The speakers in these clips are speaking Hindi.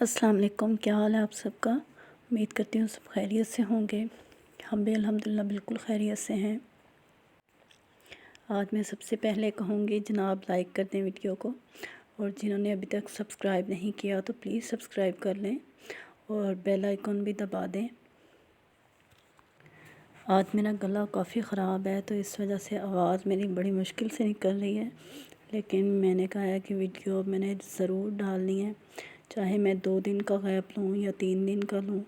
अस्सलाम वालेकुम। क्या हाल है आप सबका। उम्मीद करती हूँ सब खैरियत से होंगे। हम भी अल्हम्दुलिल्लाह बिल्कुल खैरियत से हैं। आज मैं सबसे पहले कहूँगी जनाब लाइक कर दें वीडियो को, और जिन्होंने अभी तक सब्सक्राइब नहीं किया तो प्लीज़ सब्सक्राइब कर लें और बेल आइकन भी दबा दें। आज मेरा गला काफ़ी ख़राब है तो इस वजह से आवाज़ मेरी बड़ी मुश्किल से निकल रही है, लेकिन मैंने कहा है कि वीडियो मैंने ज़रूर डालनी है, चाहे मैं 2 दिन का गैप लूँ या 3 दिन का लूँ,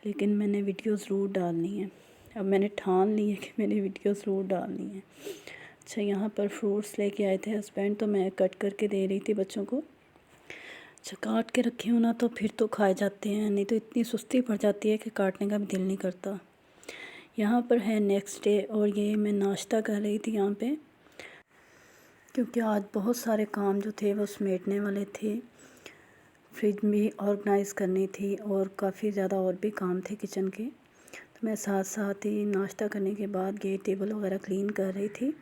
लेकिन मैंने वीडियो ज़रूर डालनी है। अब मैंने ठान ली है कि मैंने वीडियो ज़रूर डालनी है। अच्छा, यहाँ पर फ्रूट्स लेके आए थे हस्बैंड, तो मैं कट करके दे रही थी बच्चों को। अच्छा, काट के रखे हो ना तो फिर तो खाए जाते हैं, नहीं तो इतनी सुस्ती पड़ जाती है कि काटने का भी दिल नहीं करता। यहाँ पर है नेक्स्ट डे और ये मैं नाश्ता कर रही थी यहाँ पे, क्योंकि आज बहुत सारे काम जो थे वो समेटने वाले थे। फ्रिज भी ऑर्गेनाइज़ करनी थी और काफ़ी ज़्यादा और भी काम थे किचन के, तो मैं साथ साथ ही नाश्ता करने के बाद ये टेबल वगैरह क्लीन कर रही थी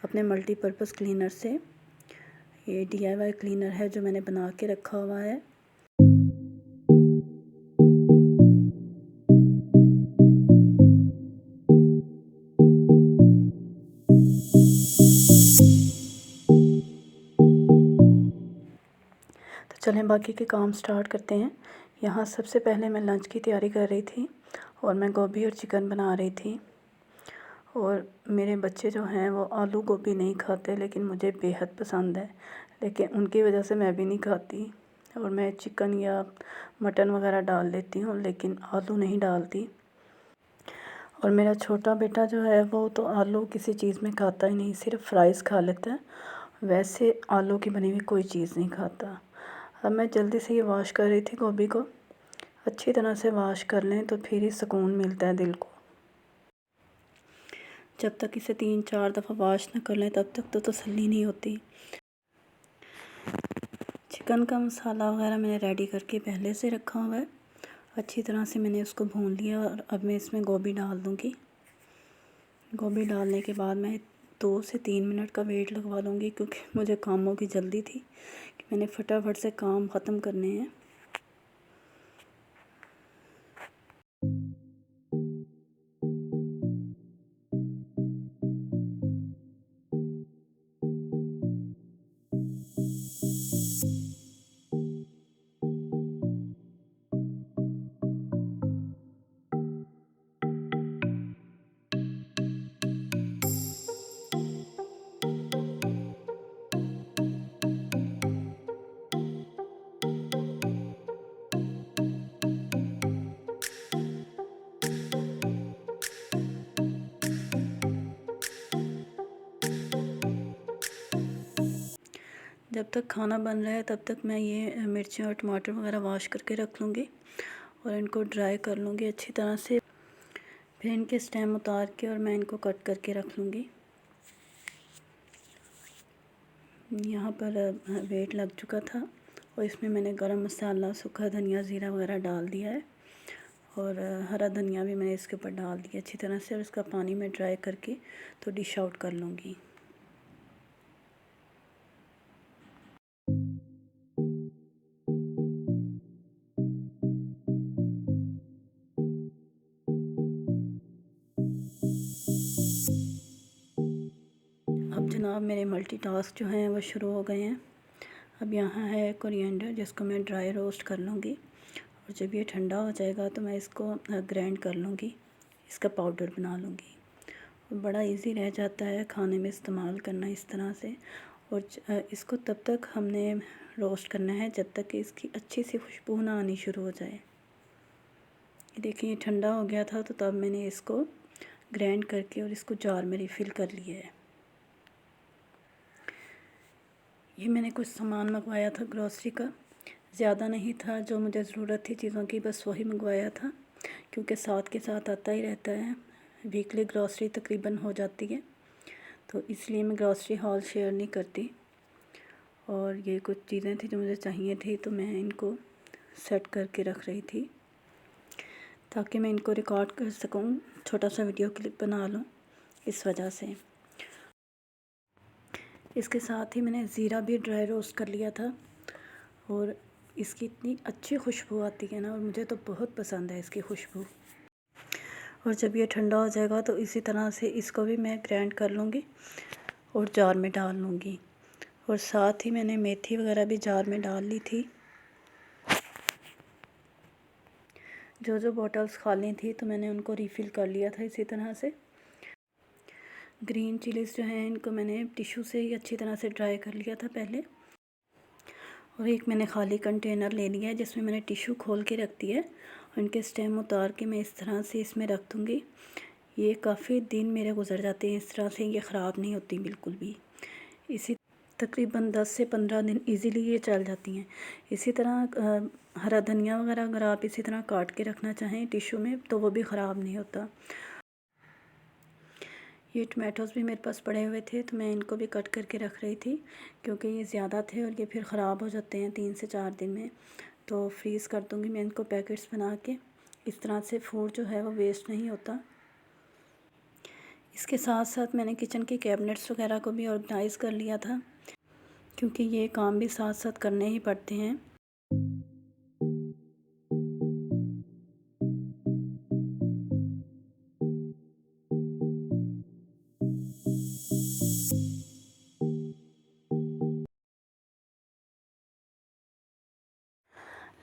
अपने मल्टीपर्पज़ क्लीनर से। ये DIY क्लीनर है जो मैंने बना के रखा हुआ है। तो चलें बाकी के काम स्टार्ट करते हैं। यहाँ सबसे पहले मैं लंच की तैयारी कर रही थी और मैं गोभी और चिकन बना रही थी। और मेरे बच्चे जो हैं वो आलू गोभी नहीं खाते, लेकिन मुझे बेहद पसंद है, लेकिन उनकी वजह से मैं भी नहीं खाती। और मैं चिकन या मटन वगैरह डाल लेती हूँ, लेकिन आलू नहीं डालती। और मेरा छोटा बेटा जो है वो तो आलू किसी चीज़ में खाता ही नहीं, सिर्फ फ्राइज़ खा लेता है, वैसे आलू की बनी हुई कोई चीज़ नहीं खाता। अब मैं जल्दी से ये वॉश कर रही थी गोभी को। अच्छी तरह से वॉश कर लें तो फिर ही सुकून मिलता है दिल को। जब तक इसे 3-4 दफ़ा वॉश ना कर लें तब तक तो तसल्ली नहीं होती। चिकन का मसाला वगैरह मैंने रेडी करके पहले से रखा हुआ है। अच्छी तरह से मैंने उसको भून लिया और अब मैं इसमें गोभी डाल दूँगी। गोभी डालने के बाद मैं 2 से 3 मिनट का वेट लगवा लूँगी, क्योंकि मुझे कामों की जल्दी थी कि मैंने फटाफट से काम ख़त्म करने हैं। जब तक खाना बन रहा है तब तक मैं ये मिर्ची और टमाटर वगैरह वॉश करके रख लूँगी और इनको ड्राई कर लूँगी अच्छी तरह से। फिर इनके स्टेम उतार के और मैं इनको कट करके रख लूँगी। यहाँ पर वेट लग चुका था और इसमें मैंने गरम मसाला, सूखा धनिया, ज़ीरा वगैरह डाल दिया है, और हरा धनिया भी मैंने इसके ऊपर डाल दिया अच्छी तरह से, और इसका पानी मैं ड्राई करके तो डिश आउट कर लूँगी। अब जनाब मेरे मल्टीटास्क जो हैं वो शुरू हो गए हैं। अब यहाँ है कोरिएंडर, जिसको मैं ड्राई रोस्ट कर लूँगी, और जब ये ठंडा हो जाएगा तो मैं इसको ग्राइंड कर लूँगी, इसका पाउडर बना लूँगी। और बड़ा इजी रह जाता है खाने में इस्तेमाल करना इस तरह से। और इसको तब तक हमने रोस्ट करना है जब तक कि इसकी अच्छी सी खुशबू ना आनी शुरू हो जाए। देखिए ये ठंडा हो गया था तो तब मैंने इसको ग्राइंड करके और इसको जार में रिफ़िल कर लिया है। ये मैंने कुछ सामान मंगवाया था ग्रॉसरी का, ज़्यादा नहीं था, जो मुझे ज़रूरत थी चीज़ों की बस वही मंगवाया था, क्योंकि साथ के साथ आता ही रहता है, वीकली ग्रॉसरी तकरीबन हो जाती है, तो इसलिए मैं ग्रॉसरी हॉल शेयर नहीं करती। और ये कुछ चीज़ें थी जो मुझे चाहिए थी, तो मैं इनको सेट करके रख रही थी ताकि मैं इनको रिकॉर्ड कर सकूं, छोटा सा वीडियो क्लिप बना लूं, इस वजह से। इसके साथ ही मैंने ज़ीरा भी ड्राई रोस्ट कर लिया था, और इसकी इतनी अच्छी खुशबू आती है ना, और मुझे तो बहुत पसंद है इसकी खुशबू। और जब ये ठंडा हो जाएगा तो इसी तरह से इसको भी मैं ग्राइंड कर लूँगी और जार में डाल लूँगी। और साथ ही मैंने मेथी वगैरह भी जार में डाल ली थी। जो जो बॉटल्स खाली थी तो मैंने उनको रीफ़िल कर लिया था इसी तरह से। ग्रीन चिलीज़ जो हैं इनको मैंने टिश्यू से ही अच्छी तरह से ड्राई कर लिया था पहले। और एक मैंने खाली कंटेनर ले लिया है जिसमें मैंने टिश्यू खोल के रख दिया है, और इनके स्टेम उतार के मैं इस तरह से इसमें रख दूँगी। ये काफ़ी दिन मेरे गुजर जाते हैं इस तरह से, ये ख़राब नहीं होती बिल्कुल भी। इसी तकरीबन 10 से 15 दिन इजीली ये चल जाती हैं। इसी तरह हरा धनिया वगैरह अगर आप इसी तरह काट के रखना चाहें टिश्यू में तो वो भी ख़राब नहीं होता। ये टमाटोज़ भी मेरे पास पड़े हुए थे तो मैं इनको भी कट करके रख रही थी, क्योंकि ये ज़्यादा थे और ये फिर ख़राब हो जाते हैं 3 से 4 दिन में। तो फ्रीज़ कर दूँगी मैं इनको पैकेट्स बना के। इस तरह से फूड जो है वो वेस्ट नहीं होता। इसके साथ साथ मैंने किचन के कैबिनेट्स वगैरह को भी ऑर्गेनाइज़ कर लिया था, क्योंकि ये काम भी साथ साथ करने ही पड़ते हैं।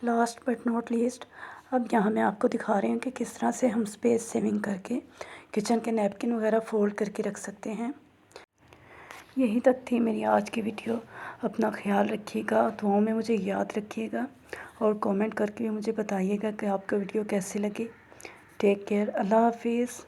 लास्ट बट नॉट लीस्ट, अब यहाँ मैं आपको दिखा रही हूँ कि किस तरह से हम स्पेस सेविंग करके किचन के नैपकिन वगैरह फ़ोल्ड करके रख सकते हैं। यहीं तक थी मेरी आज की वीडियो। अपना ख्याल रखिएगा, दुआओं में मुझे याद रखिएगा, और कमेंट करके भी मुझे बताइएगा कि आपको वीडियो कैसी लगी। टेक केयर, अल्लाह हाफिज़।